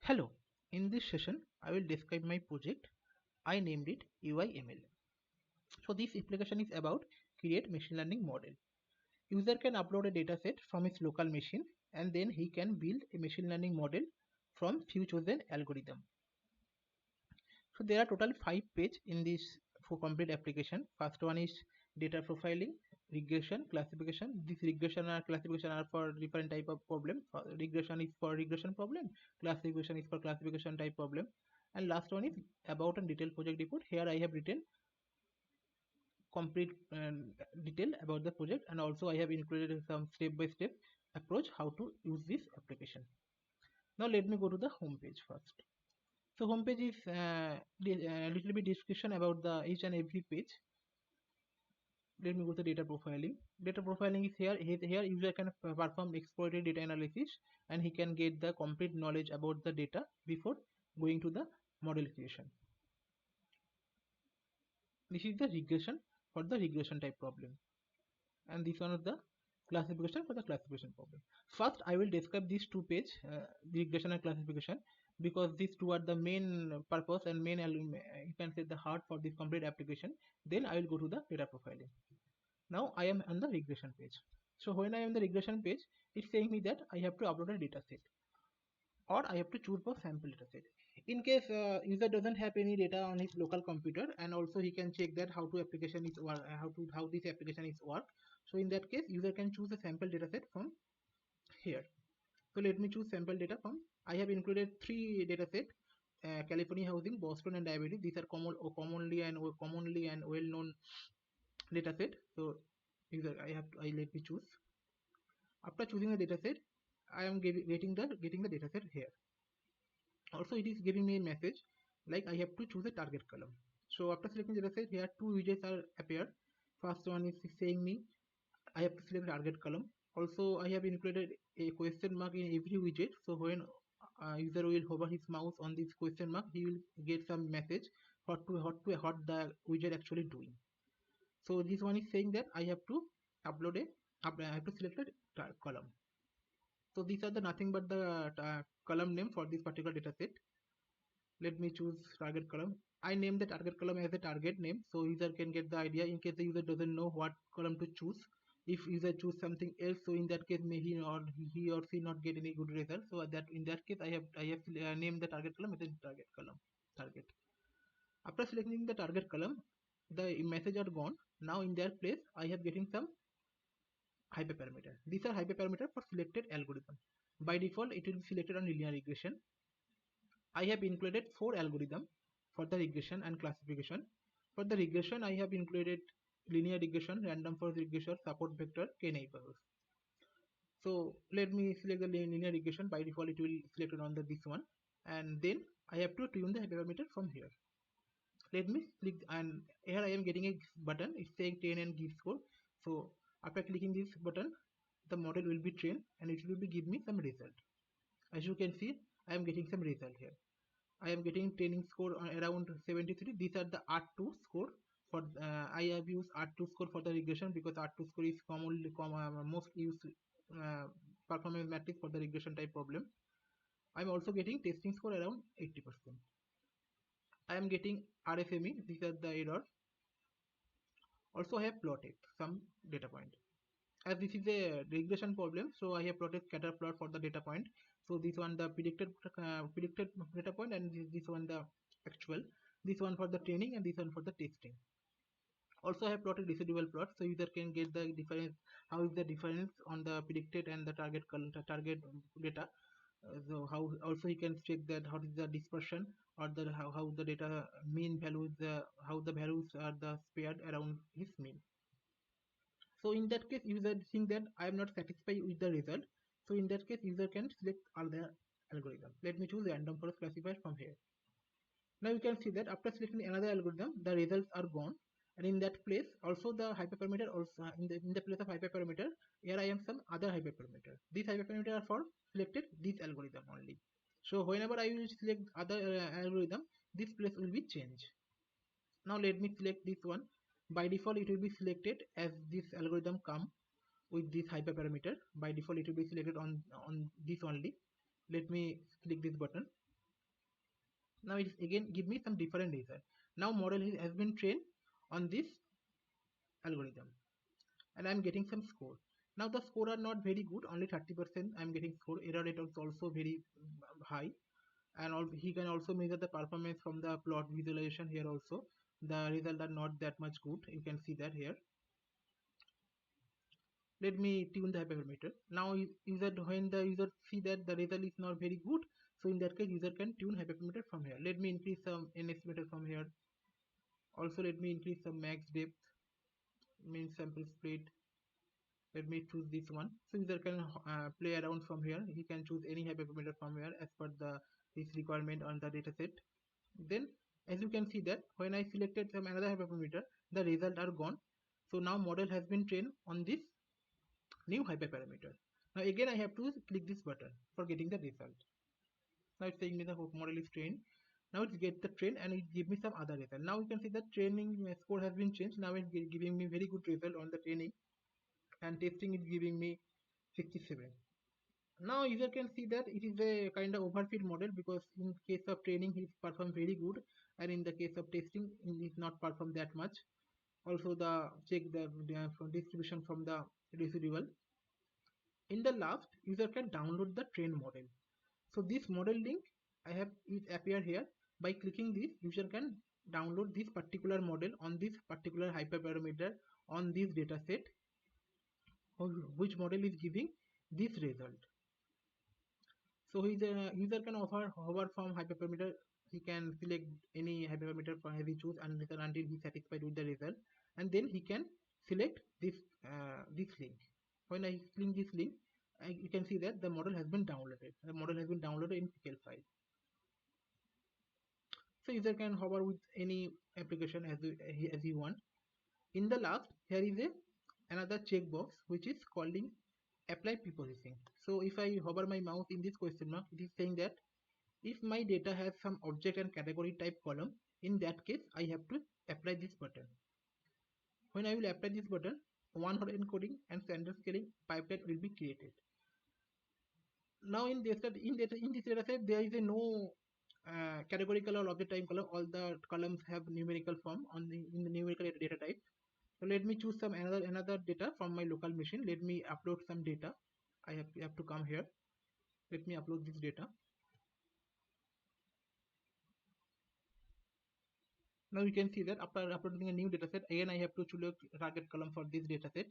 Hello, in this session I will describe my project. I named it UIML. So this application is about create machine learning model. User can upload a dataset from his local machine and then he can build a machine learning model from few chosen algorithm. So there are total 5 pages in this for complete application. First one is data profiling, regression, classification. This regression and classification are for different type of problem. Regression is for regression problem, classification is for classification type problem. And last one is about a detailed project report. Here I have written complete detail about the project, and also I have included some step-by-step approach how to use this application. Now let me go to the home page first. So home page is little bit description about the each and every page. Let me go to data profiling. Data profiling is here. Here user can perform exploratory data analysis and he can get the complete knowledge about the data before going to the model creation. This is the regression for the regression type problem, and this one is the classification for the classification problem. First I will describe these two page, regression and classification, because these two are the main purpose and main you can say the heart for this complete application. Then I will go to the data profiling. Now I am on the regression page. So when I am on the regression page, it's saying me that I have to upload a data set or I have to choose for sample data set. In case user doesn't have any data on his local computer, and also he can check that how to application is how this application is work. So in that case, user can choose a sample data set from here. So let me choose sample data from. I have included 3 data set: California housing, Boston, and diabetes. These are commonly and well known data set. So user I let me choose. After choosing the data set, I am getting the data set here. Also it is giving me a message like I have to choose a target column. So after selecting the data set, here 2 widgets are appeared. First one is saying me I have to select target column. Also I have included a question mark in every widget, so when user will hover his mouse on this question mark, he will get some message what the widget actually doing. So this one is saying that I have to upload I have to select a column. So these are the nothing but the column name for this particular data set. Let me choose target column. I name the target column as a target name so user can get the idea in case the user doesn't know what column to choose. If user choose something else, so in that case may he or she not get any good result. So that in that case I have named the target column as a target column target. After selecting the target column, the message are gone. Now in their place I have getting some hyperparameter. These are hyperparameter for selected algorithm. By default it will be selected on linear regression. I have included 4 algorithms for the regression and classification. For the regression, I have included linear regression, random forest regression, support vector, k-neighborhoods. So let me select the linear regression. By default, it will select on the this one, and then I have to tune the hyperparameter from here. Let me click, and here I am getting a button. It's saying 10 and give score. So after clicking this button, the model will be trained and it will be give me some result. As you can see, I am getting some result here. I am getting training score on around 73. These are the R2 score. For I have used R2 score for the regression because R2 score is most used performance matrix for the regression type problem. I am also getting testing score around 80%. I am getting RFME. These are the error. Also, I have plotted some data point. As this is a regression problem, so I have plotted scatter plot for the data point. So this one the predicted data point, and this one the actual. This one for the training and this one for the testing. Also I have plotted residual plot so user can get the difference, how is the difference on the predicted and the target data. So how also he can check that how is the dispersion or the how the data mean values, how the values are the spared around his mean. So in that case, user think that I am not satisfied with the result. So in that case, user can select all the algorithm. Let me choose random forest classifier from here. Now you can see that after selecting another algorithm, the results are gone. And in that place, also the hyperparameter also in the place of hyperparameter, here I am some other hyperparameter. These hyperparameter are for selected this algorithm only. So whenever I will select other algorithm, this place will be changed. Now let me select this one. By default, it will be selected as this algorithm come with this hyperparameter. By default, it will be selected on this only. Let me click this button. Now it is again give me some different result. Now model has been trained on this algorithm and I'm getting some score. Now the score are not very good, only 30% I'm getting score. Error rate is also very high, and he can also measure the performance from the plot visualization. Here also the results are not that much good, you can see that here. Let me tune the hyperparameter. Now user, when the user see that the result is not very good, so in that case user can tune hyperparameter from here. Let me increase some n estimator from here. Also let me increase some max depth, mean sample split. Let me choose this one. So user can play around from here. He can choose any hyperparameter from here as per the his requirement on the dataset. Then as you can see that when I selected some another hyperparameter, the result are gone. So now model has been trained on this new hyperparameter. Now again I have to click this button for getting the result. Now it's saying me the model is trained. Now it's get the train and it give me some other result. Now you can see that training score has been changed. Now it's giving me very good result on the training, and testing is giving me 67. Now user can see that it is a kind of overfit model, because in case of training he performed very good, and in the case of testing he is not performed that much. Also the check the distribution from the residual. In the last, user can download the train model. So this model link I have it appear here. By clicking this, user can download this particular model on this particular hyperparameter on this dataset, which model is giving this result. So his user can hover from hyperparameter. He can select any hyperparameter for he choose until he satisfied with the result, and then he can select this link. When I click this link, you can see that the model has been downloaded. The model has been downloaded in Pickle file. So user can hover with any application as you want. In the last, here is another checkbox which is calling apply preprocessing. So if I hover my mouse in this question mark, it is saying that if my data has some object and category type column, in that case I have to apply this button. When I will apply this button, one-hot encoding and standard scaling pipeline will be created. Now in this data set there is a no categorical or object type column. All the columns have numerical form in the numerical data type. So let me choose some another data from my local machine. Let me upload some data. I have to come here. Let me upload this data. Now you can see that after uploading a new dataset, again I have to choose a target column for this dataset.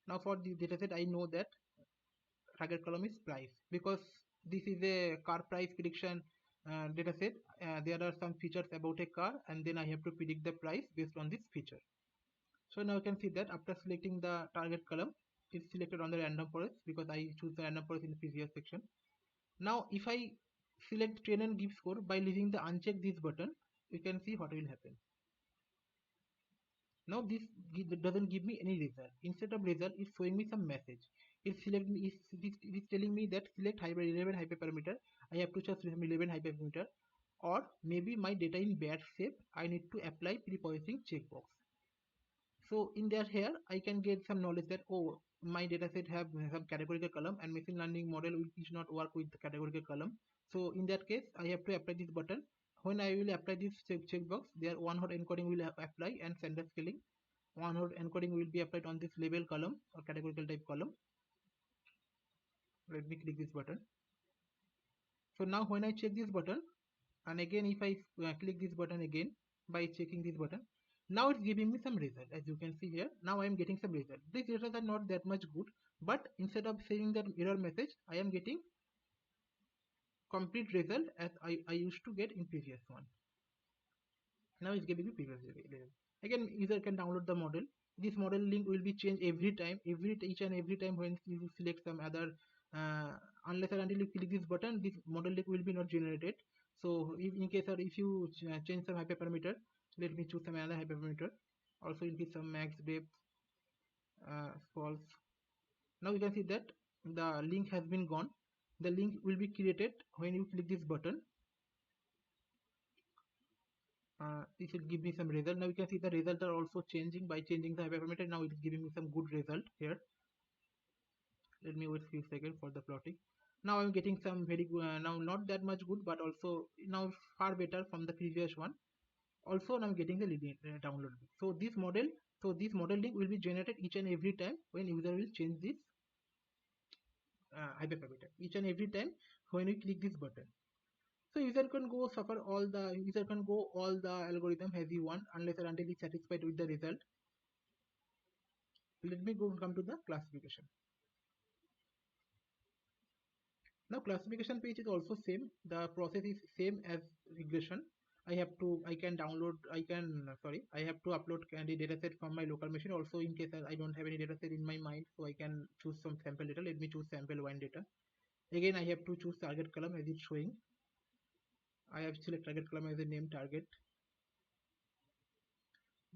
Now for this dataset, I know that target column is price, because this is a car price prediction dataset. There are some features about a car, and then I have to predict the price based on this feature. So now you can see that after selecting the target column, it's selected on the random forest, because I choose the random forest in the previous section. Now if I select train and give score by leaving the uncheck this button, you can see what will happen. Now this doesn't give me any result. Instead of result, it's showing me some message. It's telling me that select relevant hyperparameter. I have to choose relevant hyperparameter, or maybe my data in bad shape. I need to apply preprocessing checkbox. So in that here, I can get some knowledge that, oh, my dataset have some categorical column, and machine learning model will not work with the categorical column. So in that case, I have to apply this button. When I will apply this checkbox, there one-hot encoding will apply, and standard scaling. One-hot encoding will be applied on this label column or categorical type column. Let me click this button. So now when I check this button, and again if I click this button again by checking this button, now it's giving me some result. As you can see here, now I am getting some result. These results are not that much good, but instead of saying that error message, I am getting complete result as I used to get in previous one. Now it's giving me previous result. Again, user can download the model. This model link will be changed every time, each and every time when you select some other, unless or until you click this button, this model link will be not generated. So if in case, or if you change some hyperparameter, let me choose some other hyperparameter. Also increase some max depth, false. Now you can see that the link has been gone. The link will be created when you click this button. This will give me some result. Now you can see the results are also changing by changing the hyperparameter. Now it is giving me some good result here. Let me wait few seconds for the plotting. Now I'm getting some very good, now not that much good, but also now far better from the previous one. Also now I'm getting the download. So this model link will be generated each and every time when user will change this hyperparameter. Each and every time when we click this button. So user can go all the algorithm as he want unless or until he's satisfied with the result. Let me come to the classification. Now classification page is also same. The process is same as regression. I have to upload the dataset from my local machine. Also in case I don't have any dataset in my mind, so I can choose some sample data. Let me choose sample 1 data. Again I have to choose target column as it's showing. I have select target column as a name target.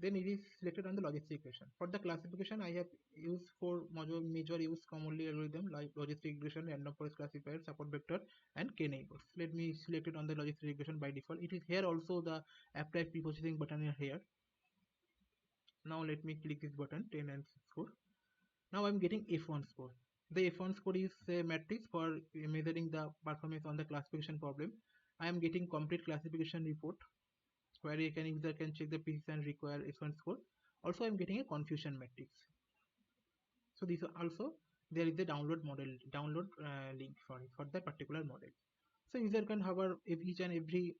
Then it is selected on the logistic regression. For the classification, I have used four major use commonly algorithm like logistic regression, random forest classifier, support vector, and k-neighbors. Let me select it on the logistic regression by default. It is here also the apply pre-processing button is here. Now let me click this button 10 and score. Now I'm getting F1 score. The F1 score is a matrix for measuring the performance on the classification problem. I am getting complete classification report where user can check the precision require F1 score. Also I'm getting a confusion matrix. So this also there is a download link for that particular model. So user can hover if each and every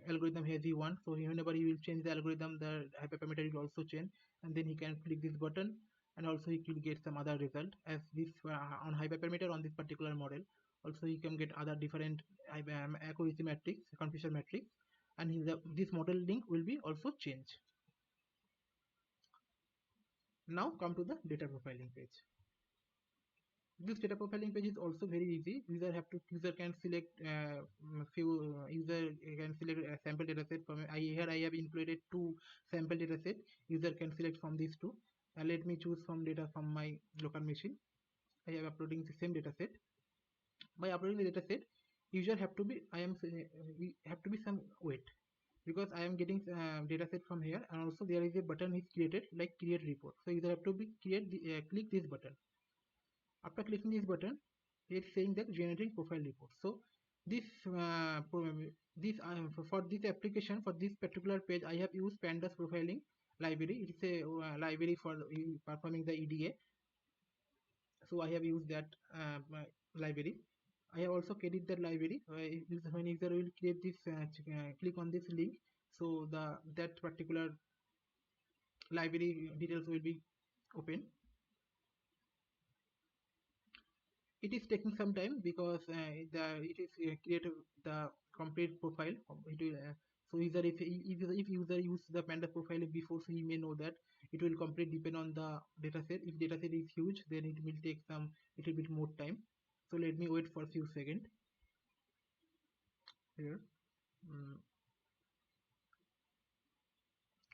algorithm has he want. So whenever he will change the algorithm, the hyperparameter will also change, and then he can click this button, and also he will get some other result as this on hyperparameter on this particular model. Also he can get other different accuracy matrix, confusion matrix, and this model link will be also changed. Now come to the data profiling page. This data profiling page is also very easy. User can select user can select a sample dataset from here. I have included two sample dataset. User can select from these two. Let me choose some data from my local machine. I am uploading the same dataset. By uploading the dataset, user have to be have to be some wait, because I am getting dataset from here, and also there is a button is created like create report. So user have to be click this button. After clicking this button, it's saying that generating profile report. So this for this application, for this particular page, I have used pandas profiling library. It's a library for performing the EDA. So I have used that library. I have also created that library. When user will create this click on this link, so that particular library details will be open. It is taking some time because it is created the complete profile. It will, so user if user use the pandas profile before, so he may know that it will complete depend on the dataset. If dataset is huge, then it will take some little bit more time. So let me wait for a few seconds here. Mm,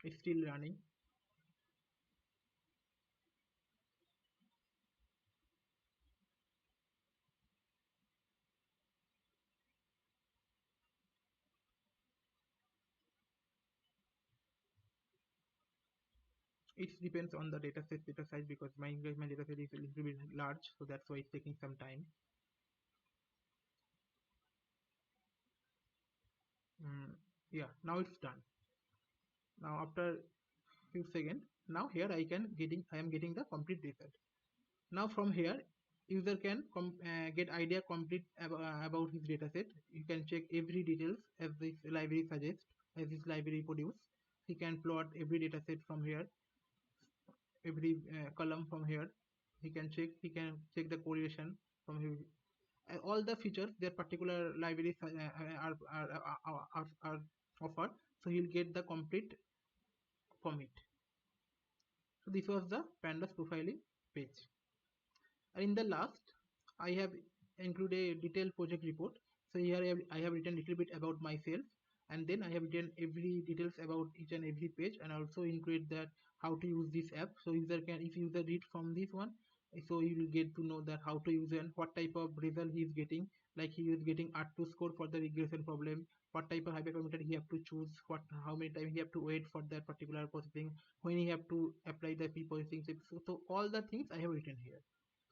it's still running. It depends on the data size, because my dataset is a little bit large, so that's why it's taking some time. Yeah, now it's done. Now after few seconds, now here I am getting the complete result. Now from here, user can get idea complete about his dataset. You can check every details as this library suggests, as this library produce. He can plot every dataset from here, every column from here. He can check the correlation from here. All the features that particular libraries are offered. So he'll get the complete from it. So this was the pandas profiling page. And in the last, I have included a detailed project report. So here I have written a little bit about myself, and then I have written every details about each and every page, and also include that how to use this app. So user can, if user read from this one, so you will get to know that how to use and what type of result he is getting. Like he is getting R2 score for the regression problem, what type of hyperparameter he have to choose, how many times he have to wait for that particular processing, when he have to apply the pre-processing. So all the things I have written here.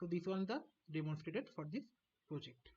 So this one the demonstrated for this project.